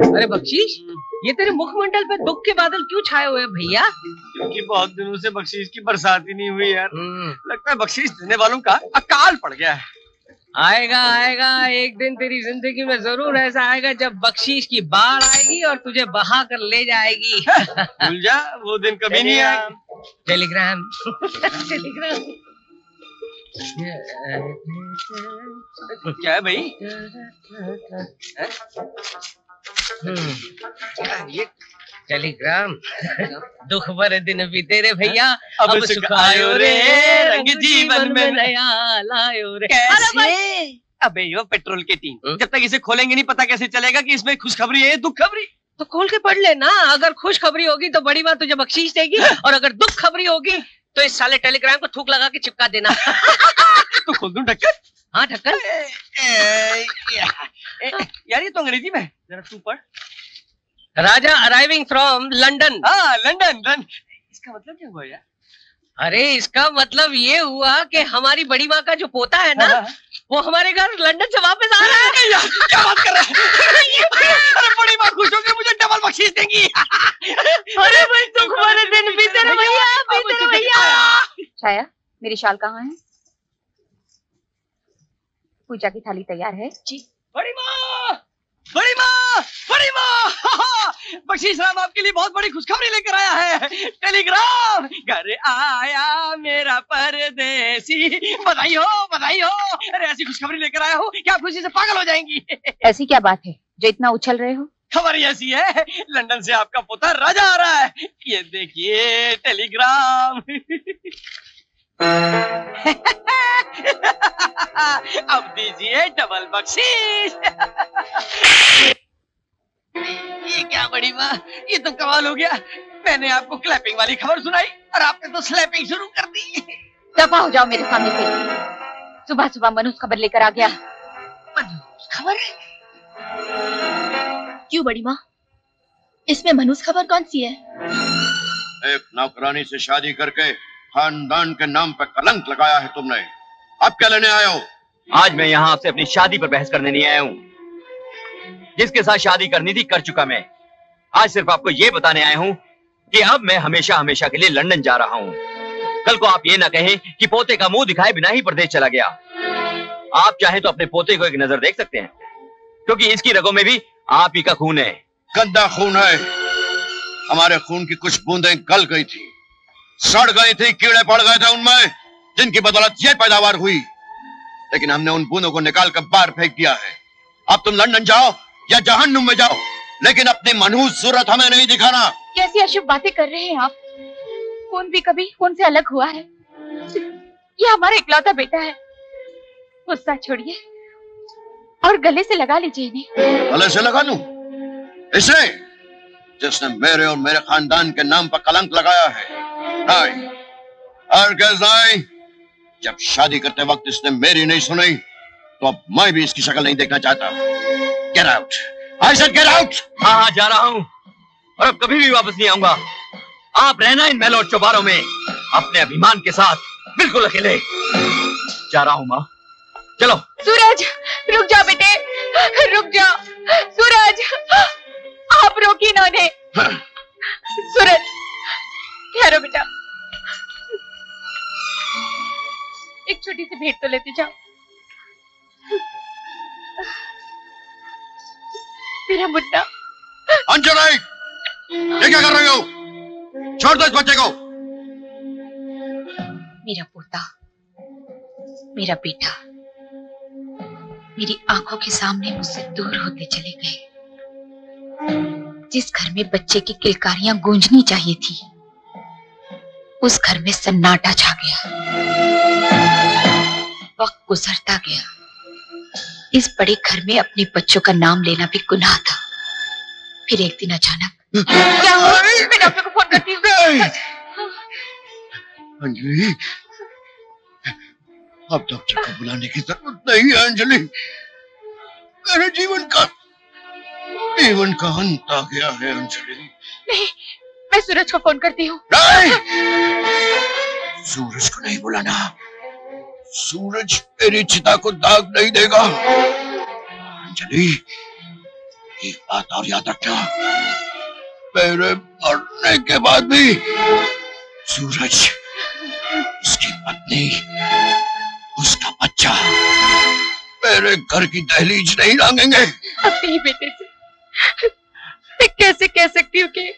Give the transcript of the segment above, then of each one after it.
अरे बख्शीश, ये तेरे मुखमंडल पे दुख के बादल क्यों छाए हुए हैं भैया? क्योंकि बहुत दिनों से बख्शीश की बरसात ही नहीं हुई यार। लगता है बख्शीश देने वालों का अकाल पड़ गया है। आएगा आएगा, एक दिन तेरी जिंदगी में जरूर ऐसा आएगा जब बख्शीश की बाढ़ आएगी और तुझे बहा कर ले जाएगी। भूल जा, वो दिन कभी नहीं आया। टेलीग्राम टेलीग्राम क्या है भाई? ये टेलीग्राम। दुख भरे दिन बीते रे भैया, अब सुख आयो रे, रंग जीवन में नया लायो रे। कैसे? अबे यो पेट्रोल की टीन, जब तक इसे खोलेंगे नहीं पता कैसे चलेगा कि इसमें खुशखबरी है दुख खबरी। तो खोल के पढ़ लेना। अगर खुश खबरी होगी तो बड़ी बात तुझे बख्शीश देगी, और अगर दुख खबरी होगी तो इस साले टेलीग्राम को थूक लगा के चिपका देना। तो खोल दूं ढक्कन? हाँ ढक्कन। यार ये तो अंग्रेजी में, जरा तू पढ़। राजा अराइविंग फ्रॉम लंदन। हाँ लंदन। इसका मतलब क्या हुआ यार? अरे इसका मतलब ये हुआ कि हमारी बड़ी माँ का जो पोता है ना, वो हमारे घर लंदन से वापस आ रहा है। यार क्या बात कर रहा है? अरे बड़ी माँ खुश होकर मुझे डबल बख्शीश देंगी। अरे भाई दुख भरे दिन बीते रे भैया, बीते रे भैया। छाया, मेरी शाल कहाँ है? पूजा की थाली तैयार है? जी। बड़ी माँ, बड़ी माँ, बड़ी माँ, बख्शीश राम आपके लिए बहुत बड़ी खुशखबरी लेकर आया है। टेलीग्राम, घर आया मेरा परदेसी। बधाई हो, बधाई हो। अरे ऐसी खुशखबरी लेकर आया हूँ कि आप खुशी से पागल हो जाएंगी। ऐसी क्या बात है जो इतना उछल रहे हो? खबर ऐसी है, लंदन से आपका पुत्र राजा आ रहा है। ये देखिए टेलीग्राम। अब दीजिए डबल बख्शीश। ये क्या बड़ी माँ, ये तो कमाल हो गया। मैंने आपको क्लैपिंग वाली खबर सुनाई और आपने तो स्लैपिंग शुरू कर दी। दफा हो जाओ मेरे सामने से। सुबह सुबह मनुष्य खबर लेकर आ गया। खबर? क्यों बड़ी माँ, इसमें मनुष्य खबर कौन सी है? एक नौकरानी से शादी करके खानदान के नाम पर कलंक लगाया है तुमने। अब क्या लेने आए हो? आज मैं यहाँ आपसे अपनी शादी पर बहस करने नहीं आया हूँ। जिसके साथ शादी करनी थी कर चुका मैं। आज सिर्फ आपको ये बताने आया हूँ कि अब मैं हमेशा हमेशा के लिए लंदन जा रहा हूँ। कल को आप ये ना कहें कि पोते का मुंह दिखाए बिना ही परदेश चला गया। आप चाहें तो अपने पोते को एक नजर देख सकते हैं, क्योंकि इसकी रगों में भी आप ही का खून है। गंदा खून है। हमारे खून की कुछ बूंदें गल गई थी, सड़ गई थी, कीड़े पड़ गए थे उनमें, जिनकी बदौलत ये पैदावार हुई। लेकिन हमने उन बूंदों को निकाल कर बाहर फेंक दिया है। अब तुम लंदन जाओ या जहन्नुम में जाओ, लेकिन अपनी मनहूस सूरत हमें नहीं दिखाना। कैसी अशुभ बातें कर रहे हैं आप? खून भी कभी खून से अलग हुआ है। ये हमारा इकलौता बेटा है। गुस्सा छोड़िए और गले से लगा लीजिए इन्हें। गले से लगा लूं? इसे जिसने मेरे और मेरे खानदान के नाम पर कलंक लगाया है? नहीं, हरगिज़ नहीं। जब शादी करते वक्त इसने मेरी नहीं सुनी, तो अब मैं भी इसकी शक्ल नहीं देखना चाहता। Get out! I said get out! हाँ जा रहा हूँ और अब कभी भी वापस नहीं आऊंगा। आप रहना इन महलों और चौबारों में अपने अभिमान के साथ, बिल्कुल अकेले। जा रहा हूँ माँ, चलो। सूरज रुक जाओ बेटे, रुक जाओ। सूरज, आप रोकी इन्होंने। सूरज ठहरो बेटा, एक छोटी सी भेंट तो लेते जाओ। मेरा मुन्ना। अंजलि, ये क्या कर रही हो? छोड़ दो इस बच्चे को। मेरा पोता, मेरा बेटा मेरी आंखों के सामने मुझसे दूर होते चले गए। जिस घर में बच्चे की किलकारियां गूंजनी चाहिए थी, उस घर में सन्नाटा छा गया। वक्त गुजरता गया। इस बड़े घर में अपने बच्चों का नाम लेना भी गुनाह था। फिर एक दिन अचानक क्या हुआ? मैं डॉक्टर को फोन करती हूँ। अंजलि, अब डॉक्टर को बुलाने की जरूरत नहीं है अंजलि। मेरे जीवन का अंत आ गया है अंजलि। नहीं, मैं सूरज को फोन करती हूँ। नहीं, सूरज को नहीं बुलाना। सूरज मेरी चिता को दाग नहीं देगा। अंजलि, एक बात और याद रखना, मेरे मरने के बाद भी सूरज, उसकी पत्नी, उसका बच्चा मेरे घर की दहलीज नहीं लांघेंगे। अपने ही बेटे से मैं कैसे कह सकती हूँ कि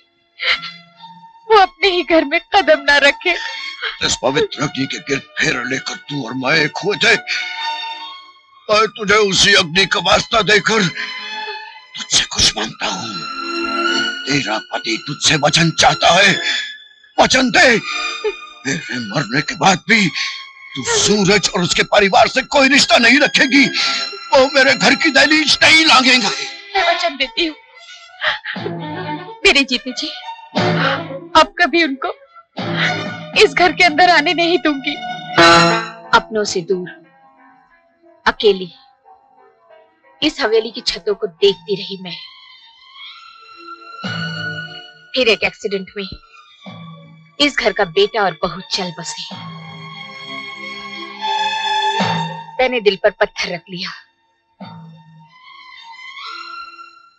वो अपने ही घर में कदम ना रखे। इस पवित्र अग्नि के गिर्द फेर लेकर तू और मैं एक हुए थे, और तुझे उसी अग्नि का वास्ता देकर तुझसे कुछ मांगता हूँ। तेरा पति तुझसे वचन चाहता है, वचन दे। मेरे मरने के बाद भी तू सूरज और उसके परिवार से कोई रिश्ता नहीं रखेगी, वो मेरे घर की दहलीज नहीं लांघेंगे। मैं वचन देती हूँ मेरे जीते जी, अब कभी उनको इस घर के अंदर आने नहीं दूंगी। अपनों से दूर अकेली इस हवेली की छतों को देखती रही मैं। फिर एक एक्सीडेंट में इस घर का बेटा और बहू चल बसे। मैंने दिल पर पत्थर रख लिया,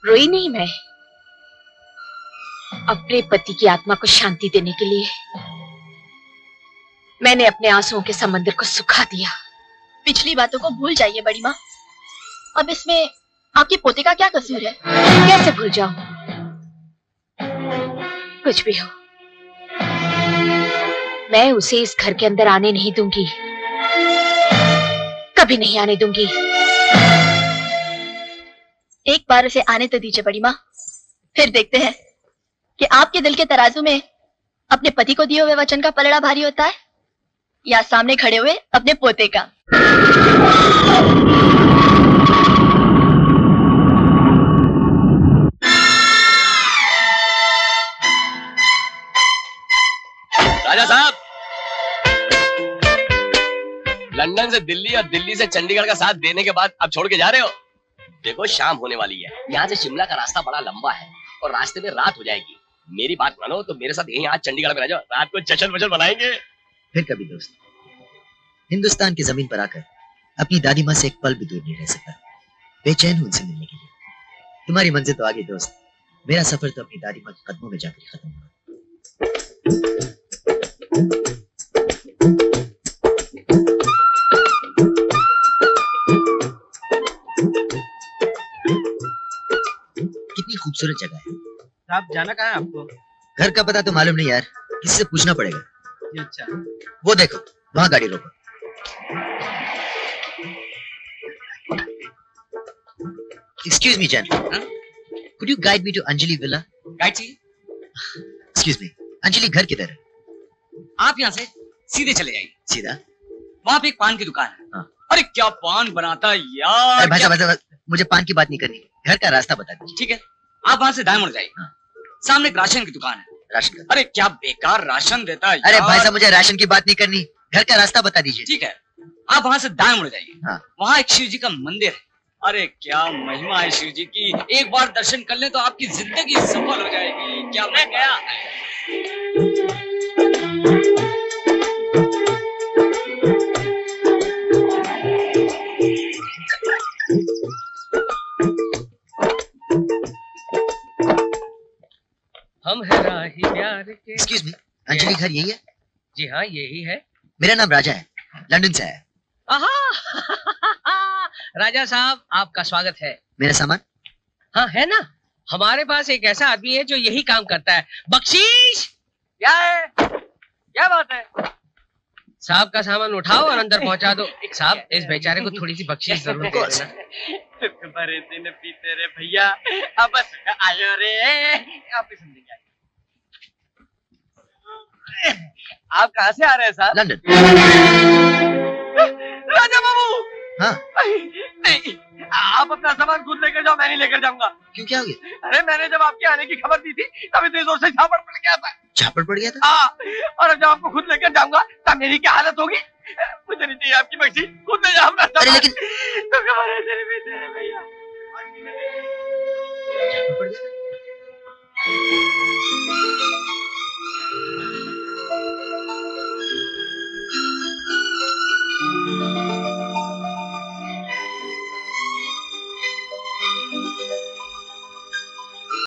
रोई नहीं मैं। अपने पति की आत्मा को शांति देने के लिए मैंने अपने आंसुओं के समंदर को सुखा दिया। पिछली बातों को भूल जाइए बड़ी माँ, अब इसमें आपके पोते का क्या कसूर है? कैसे भूल जाऊं? कुछ भी हो, मैं उसे इस घर के अंदर आने नहीं दूंगी, कभी नहीं आने दूंगी। एक बार उसे आने तो दीजिए बड़ी माँ, फिर देखते हैं कि आपके दिल के तराजू में अपने पति को दिए हुए वचन का पलड़ा भारी होता है या सामने खड़े हुए अपने पोते का। राजा साहब, लंदन से दिल्ली और दिल्ली से चंडीगढ़ का साथ देने के बाद अब छोड़ के जा रहे हो? देखो शाम होने वाली है, यहाँ से शिमला का रास्ता बड़ा लंबा है और रास्ते में रात हो जाएगी। मेरी बात मानो तो मेरे साथ यहीं आज चंडीगढ़ में रह जाओ, रात को जश्न वजन बनाएंगे। फिर कभी दोस्त, हिंदुस्तान की जमीन पर आकर अपनी दादी माँ से एक पल भी दूर नहीं रह सकता। बेचैन हूं उनसे मिलने के लिए। तुम्हारी मंजिल तो आगे दोस्त, मेरा सफर तो अपनी दादी माँ के कदमों में जाकर खत्म हुआ। कितनी खूबसूरत जगह है। आप जाना कहाँ है आपको? घर का पता तो मालूम नहीं यार, किसी से पूछना पड़ेगा। अच्छा, वो देखो वहां गाड़ी रोको। Excuse me Jain, could you guide me to Anjali villa? Guide चाहिए? एक्सक्यूज मी, अंजलि घर किधर है? आप यहाँ से सीधे चले जाइए, सीधा? वहाँ पे एक पान की दुकान है। हाँ। अरे क्या पान बनाता है यार! अरे भाई साहब, मुझे पान की बात नहीं करनी, घर का रास्ता बता दीजिए। ठीक है, आप वहाँ से दाएं मुड़ जाइए। हाँ। सामने एक राशन की दुकान है। राशन का? अरे क्या बेकार राशन देता है अरे यार। भाई साहब, मुझे राशन की बात नहीं करनी, घर का रास्ता बता दीजिए। ठीक है, आप वहाँ से दाएं मुड़ जाइए। हाँ। वहाँ एक शिव जी का मंदिर है। अरे क्या महिमा है शिव जी की, एक बार दर्शन कर ले तो आपकी जिंदगी सफल हो जाएगी। क्या मैं गया? हम है राही प्यार के। एक्सक्यूज मी, अंजलि घर यही है? जी हाँ, यही है। मेरा नाम राजा है, लंदन से आया। आहा राजा साहब, आपका स्वागत है। मेरा सामान? हाँ है ना, हमारे पास एक ऐसा आदमी है जो यही काम करता है। बख्शीश! क्या है? क्या बात है? साहब का सामान उठाओ और अंदर पहुंचा दो। साहब, इस बेचारे को थोड़ी सी बख्शीश जरूर दे देना। बड़े दिन बीते रे भैया, अब बस आयो रे। आप ही समझेंगे। आप कहाँ से आ रहे हैं साहब? लंदन। राजा बाबू! हाँ। नहीं, आप अपना सामान खुद लेकर जाओ, मैं नहीं लेकर जाऊंगा। क्यों, क्या हो गया? अरे मैंने जब आपके आने की खबर दी थी तब इतनी जोर से झापड़ पड़ गया था। झापड़ पड़ गया था? हाँ, और अब जब आपको खुद लेकर जाऊंगा तब मेरी क्या हालत होगी? मुझे नहीं चाहिए आपकी बख्शी, खुद ले जाओ अपना सामान। अरे लेकिन तो खबर है तेरे बेटे भैया। झापड़ पड़ गया?